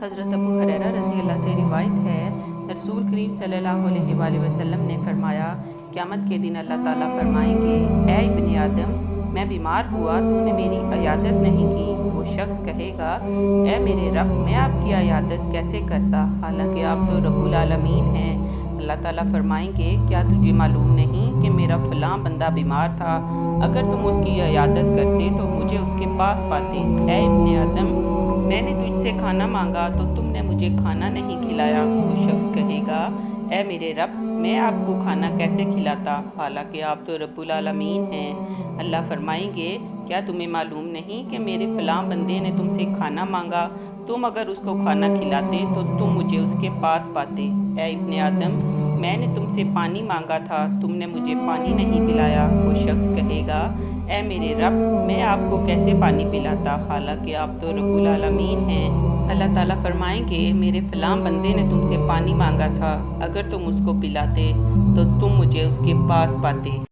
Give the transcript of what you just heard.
حضرت ابو ہریرہ رضی اللہ سے روایت ہے، رسول کریم صلی اللہ علیہ وآلہ وسلم نے فرمایا، قیامت کے دن اللہ تعالیٰ فرمائیں گے، اے ابن آدم، میں بیمار ہوا تو نے میری عیادت نہیں کی۔ وہ شخص کہے گا، اے میرے رب، میں آپ کی عیادت کیسے کرتا، حالانکہ آپ تو رب العالمین ہیں۔ اللہ تعالیٰ فرمائیں گے، کیا تجھے معلوم نہیں کہ میرا فلاں بندہ بیمار تھا؟ اگر تم اس کی عیادت کرتے تو مجھے اس کے پاس پاتے۔ اے ابن آدم، میں نے تجھ سے کھانا مانگا تو تم نے مجھے کھانا نہیں کھلایا۔ وہ شخص کہے گا، اے میرے رب، میں آپ کو کھانا کیسے کھلاتا، حالانکہ آپ تو رب العالمین ہیں۔ اللہ فرمائیں گے، کیا تمہیں معلوم نہیں کہ میرے فلاں بندے نے تم سے کھانا مانگا، تم اگر اس کو کھانا کھلاتے تو تم مجھے اس کے پاس پاتے۔ اے ابن آدم، میں نے تم سے پانی مانگا تھا، تم نے مجھے پانی نہیں پلایا۔ وہ شخص کہے گا، اے میرے رب، میں آپ کو کیسے پانی پلاتا، حالانکہ آپ تو رب العالمین ہیں۔ اللہ تعالیٰ فرمائیں گے، میرے فلاں بندے نے تم سے پانی مانگا تھا، اگر تم اس کو پلاتے تو تم مجھے اس کے پاس پاتے۔